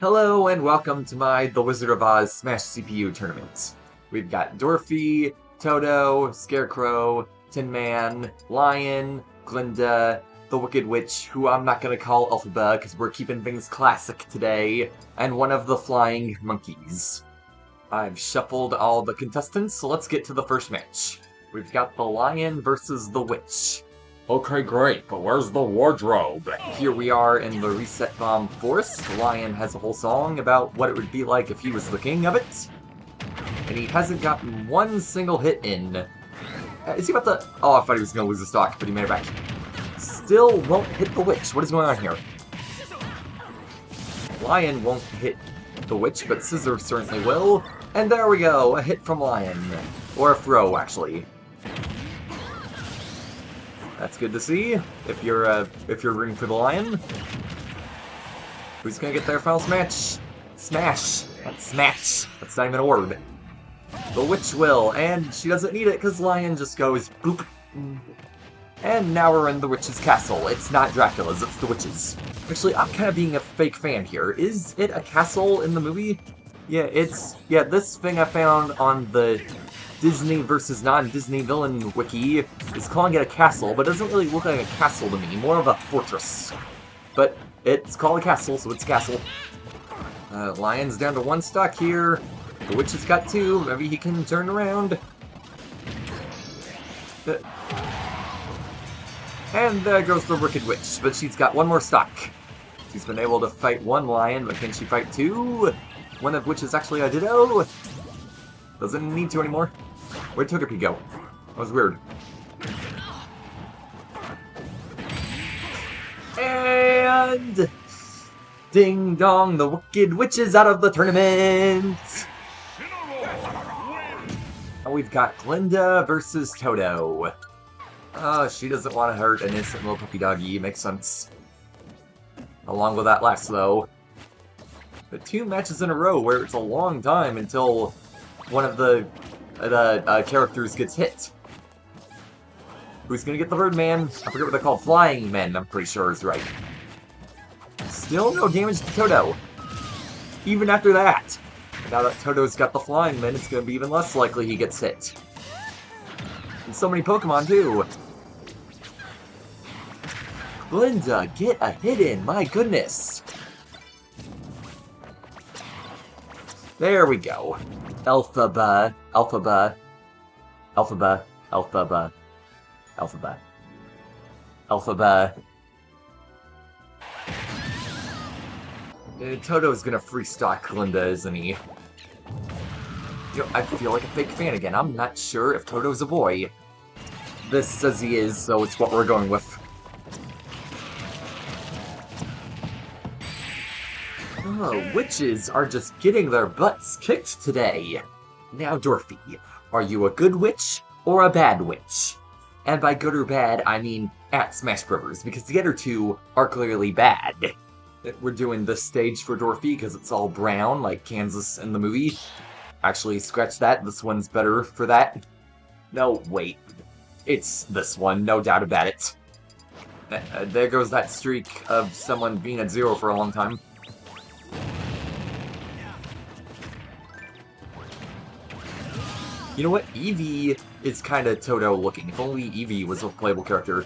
Hello and welcome to my The Wizard of Oz Smash CPU tournament. We've got Dorothy, Toto, Scarecrow, Tin Man, Lion, Glinda, the Wicked Witch, who I'm not gonna call Elphaba because we're keeping things classic today, and one of the flying monkeys. I've shuffled all the contestants, so let's get to the first match. We've got the Lion versus the Witch. Okay, great, but where's the wardrobe? Here we are in the Reset Bomb Forest. The Lion has a whole song about what it would be like if he was the king of it. And he hasn't gotten one single hit in. Is he about to... Oh, I thought he was going to lose the stock, but he made it back. Still won't hit the Witch. What is going on here? Lion won't hit the Witch, but Scissor certainly will. And there we go, a hit from Lion. Or a throw, actually. That's good to see. If you're rooting for the Lion, who's gonna get their final smash? Smash. That's smash. That's not even a word. The Witch will, and she doesn't need it because Lion just goes boop. And now we're in the Witch's castle. It's not Dracula's, it's the Witch's. Actually, I'm kind of being a fake fan here. Is it a castle in the movie? Yeah, this thing I found on the Disney versus non-Disney villain wiki is calling it a castle, but it doesn't really look like a castle to me, more of a fortress. But it's called a castle, so it's a castle. Lion's down to one stock here. The Witch has got two, maybe he can turn around. And there goes the Wicked Witch, but she's got one more stock. She's been able to fight one Lion, but can she fight two? One of which is actually a Ditto. Doesn't need to anymore. Where'd Togepi go? That was weird. And... ding dong, the Wicked Witch is out of the tournament! And we've got Glinda versus Toto. Oh, she doesn't want to hurt an innocent little puppy doggy. Makes sense. How long will that last, though? The two matches in a row where it's a long time until one of the characters gets hit. Who's gonna get the Birdman? I forget what they're called. Flying Men, I'm pretty sure is right. Still no damage to Toto. Even after that. Now that Toto's got the Flying Men, it's gonna be even less likely he gets hit. And so many Pokemon, too. Glinda, get a hit in, my goodness. There we go. Elphaba, Elphaba, Elphaba, Elphaba, Elphaba, Elphaba. Toto's gonna free stock Glinda, isn't he? You know, I feel like a fake fan again. I'm not sure if Toto's a boy. This says he is, so it's what we're going with. Oh, witches are just getting their butts kicked today. Now, Dorothy, are you a good witch or a bad witch? And by good or bad, I mean at Smash Bros, because the other two are clearly bad. We're doing this stage for Dorothy because it's all brown, like Kansas in the movie. Actually, scratch that. This one's better for that. No, wait. It's this one, no doubt about it. There goes that streak of someone being at zero for a long time. You know what? Eevee is kind of Toto looking. If only Eevee was a playable character.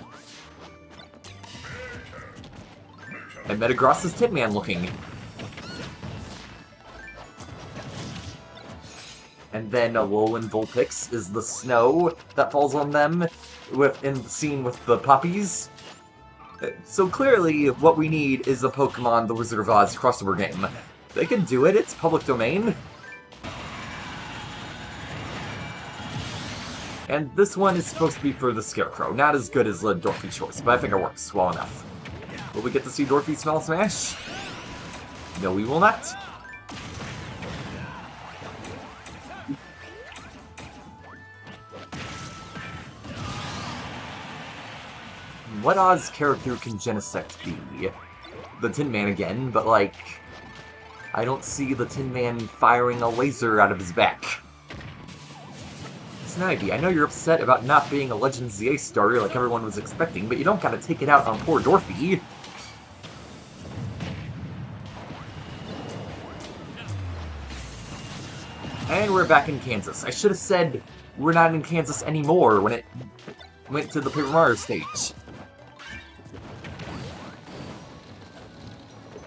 And Metagross is Tin Man looking. And then Alolan Vulpix is the snow that falls on them in the scene with the puppies. So clearly, what we need is a Pokemon The Wizard of Oz crossover game. They can do it, it's public domain. And this one is supposed to be for the Scarecrow. Not as good as the Dorothy choice, but I think it works well enough. Will we get to see Dorothy's Final Smash? No, we will not. What Oz character can Genesect be? The Tin Man again, but like... I don't see the Tin Man firing a laser out of his back. Snivy, I know you're upset about not being a Legends ZA starter like everyone was expecting, but you don't gotta take it out on poor Dorothy. And we're back in Kansas. I should have said we're not in Kansas anymore when it went to the Paper Mario stage.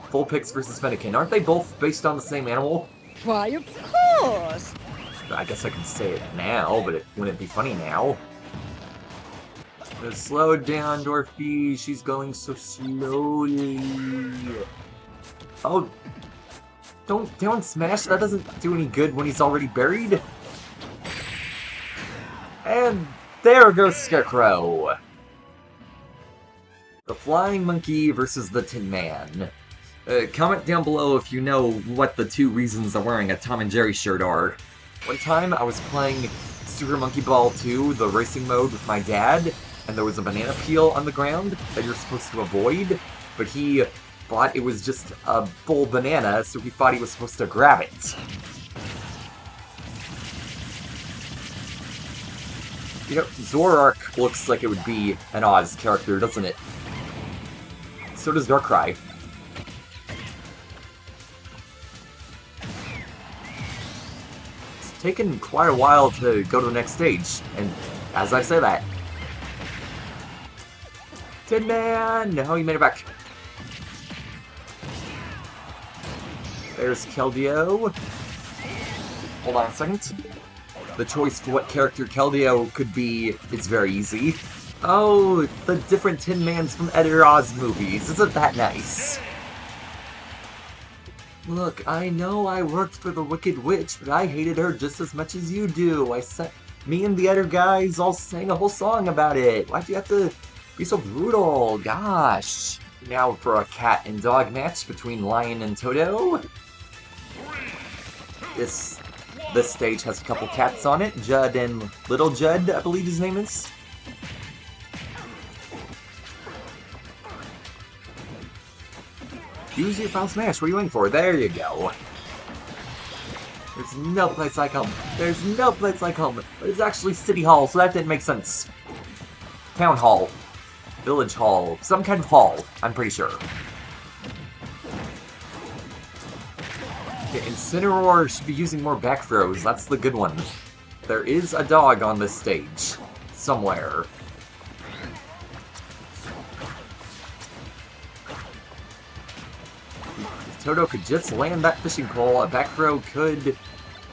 Vulpix versus Fennekin. Aren't they both based on the same animal? Why, of course! I guess I can say it now, but it wouldn't be funny now. Slow down, Dorothy. She's going so slowly. Oh, don't smash. That doesn't do any good when he's already buried. And there goes Scarecrow. The Flying Monkey versus the Tin Man. Comment down below if you know what the two reasons I'm wearing a Tom and Jerry shirt are. One time I was playing Super Monkey Ball 2, the racing mode, with my dad, and there was a banana peel on the ground that you're supposed to avoid, but he thought it was just a full banana, so he thought he was supposed to grab it. You know, Zoroark looks like it would be an Oz character, doesn't it? So does Darkrai. It's taken quite a while to go to the next stage, and as I say that... Tin Man! No, he made it back. There's Keldeo. Hold on a second. The choice for what character Keldeo could be is very easy. Oh, the different Tin Mans from Editor Oz movies. Isn't that nice? Look, I know I worked for the Wicked Witch, but I hated her just as much as you do. Me and the other guys all sang a whole song about it. Why'd you have to be so brutal? Gosh. Now for a cat and dog match between Lion and Toto. This stage has a couple cats on it. Judd and Little Judd, I believe his name is. Use your Foul Smash. What are you waiting for? There you go. There's no place like home. There's no place like home. But it's actually City Hall, so that didn't make sense. Town Hall. Village Hall. Some kind of hall, I'm pretty sure. Okay, Incineroar should be using more back throws. That's the good one. There is a dog on this stage. Somewhere. If Toto could just land that fishing pole, a back throw could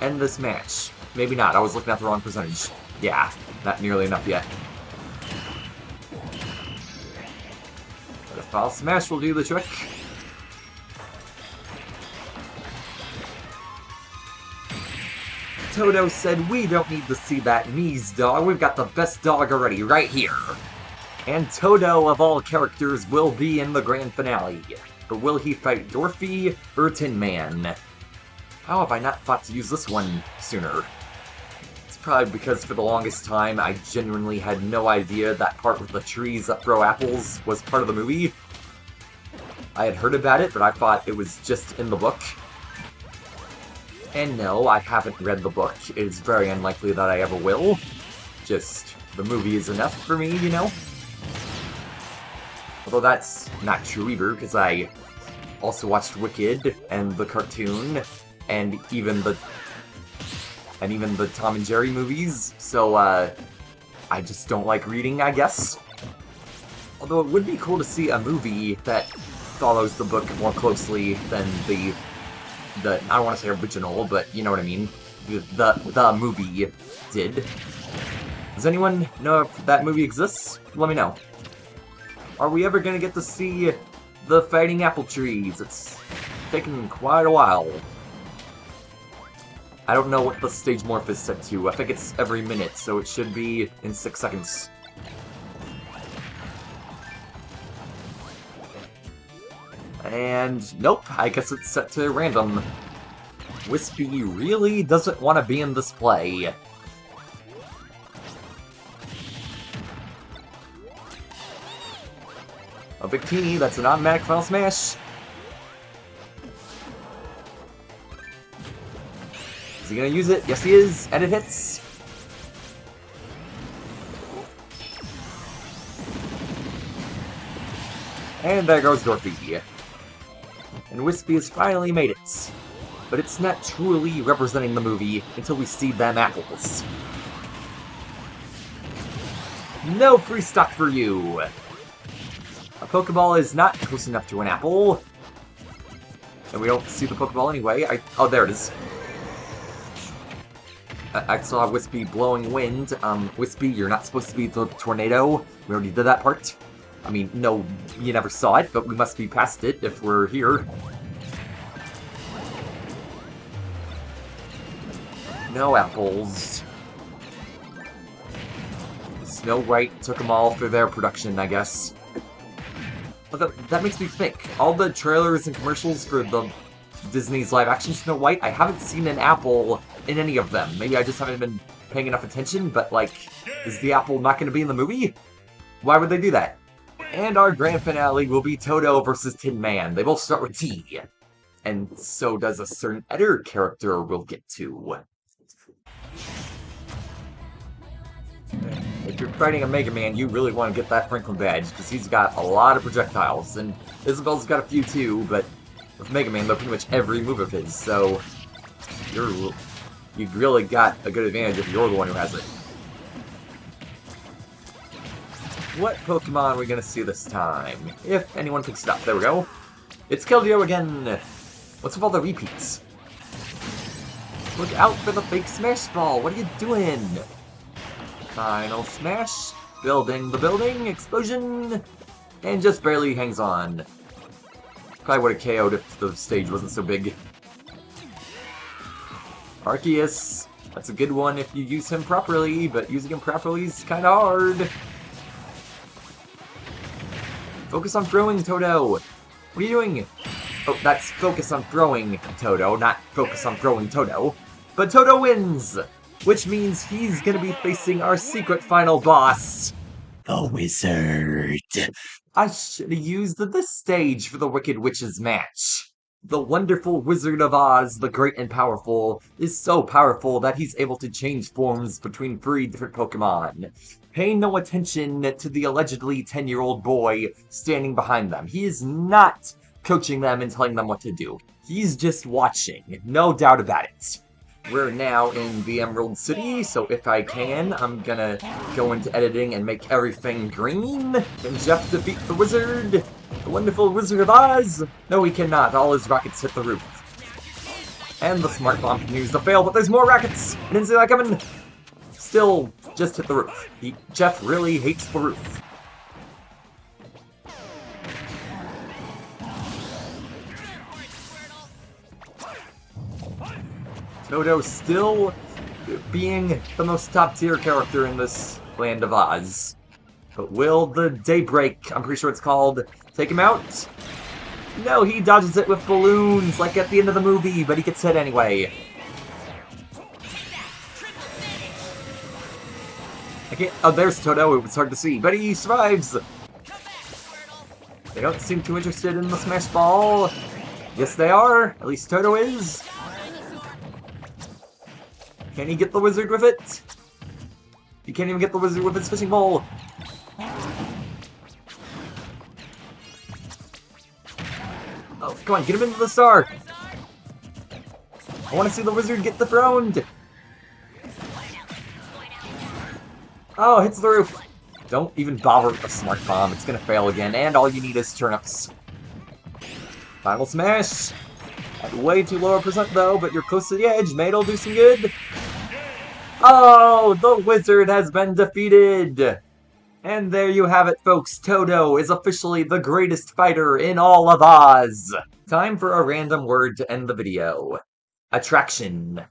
end this match. Maybe not. I was looking at the wrong percentage. Yeah, not nearly enough yet. But a Foul Smash will do the trick. Toto said, we don't need to see that Mies dog, we've got the best dog already, right here. And Toto, of all characters, will be in the grand finale. But will he fight Dorothy or Tin Man? How have I not thought to use this one sooner? It's probably because for the longest time I genuinely had no idea that part with the trees that throw apples was part of the movie. I had heard about it, but I thought it was just in the book. And no, I haven't read the book. It is very unlikely that I ever will. Just, the movie is enough for me, you know? Although that's not true either, because I also watched Wicked, and the cartoon, and even the Tom and Jerry movies, so, I just don't like reading, I guess. Although it would be cool to see a movie that follows the book more closely than the I don't want to say original, but you know what I mean. The movie did. Does anyone know if that movie exists? Let me know. Are we ever gonna get to see the fighting apple trees? It's taken quite a while. I don't know what the stage morph is set to. I think it's every minute, so it should be in 6 seconds. And nope, I guess it's set to random. Wispy really doesn't want to be in this play. A Victini, that's an automatic Foul Smash. Is he gonna use it? Yes, he is, and it hits. And there goes Dorothy. And Wispy has finally made it. but it's not truly representing the movie until we see them apples. No free stock for you! A Pokeball is not close enough to an apple. And we don't see the Pokeball anyway. Oh, there it is. I saw Wispy blowing wind. Wispy, you're not supposed to be the tornado. We already did that part. I mean, no, you never saw it, but we must be past it if we're here. No apples. Snow White took them all for their production, I guess. But that makes me think. All the trailers and commercials for the Disney's live-action Snow White, I haven't seen an apple in any of them. Maybe I just haven't been paying enough attention, but, like, is the apple not going to be in the movie? Why would they do that? And our grand finale will be Toto versus Tin Man. They both start with T. And so does a certain other character we'll get to. If you're fighting a Mega Man, you really want to get that Franklin badge, because he's got a lot of projectiles. And Isabel's got a few too, but with Mega Man, they're pretty much every move of his, so you've really got a good advantage if you're the one who has it. What Pokemon are we going to see this time? If anyone picks it up. There we go. It's Keldeo again! What's with all the repeats? Look out for the fake Smash Ball! What are you doing? Final Smash. Building the building. Explosion! And just barely hangs on. Probably would have KO'd if the stage wasn't so big. Arceus. That's a good one if you use him properly, but using him properly is kinda hard. Focus on throwing, Toto! What are you doing? Oh, that's focus on throwing, Toto, not focus on throwing Toto. But Toto wins! Which means he's gonna be facing our secret final boss, the Wizard. I should have used this stage for the Wicked Witches match. The wonderful Wizard of Oz, the great and powerful, is so powerful that he's able to change forms between 3 different Pokemon. Pay no attention to the allegedly 10-year-old boy standing behind them. He is not coaching them and telling them what to do. He's just watching, no doubt about it. We're now in the Emerald City, so if I can, I'm gonna go into editing and make everything green. Can Jeff defeat the wizard? The wonderful Wizard of Oz? No, he cannot. All his rockets hit the roof. And the Smart Bomb continues to fail, but there's more rockets! I didn't see that coming! Still, just hit the roof. Jeff really hates the roof. Toto still being the most top-tier character in this Land of Oz. But will the Daybreak, I'm pretty sure it's called, take him out? No, he dodges it with balloons, like at the end of the movie, but he gets hit anyway. I can't... Oh, there's Toto, it was hard to see, but he survives! They don't seem too interested in the Smash Ball. Yes, they are. At least Toto is. Can he get the wizard with it? He can't even get the wizard with his fishing pole. Oh, come on, get him into the star. I want to see the wizard get dethroned. Oh, hits the roof. Don't even bother with the Smart Bomb. It's going to fail again, and all you need is turnips. Final Smash. At way too low a percent, though, but you're close to the edge. Maybe it'll do some good. Oh, the wizard has been defeated. And there you have it, folks. Toto is officially the greatest fighter in all of Oz. Time for a random word to end the video. Attraction.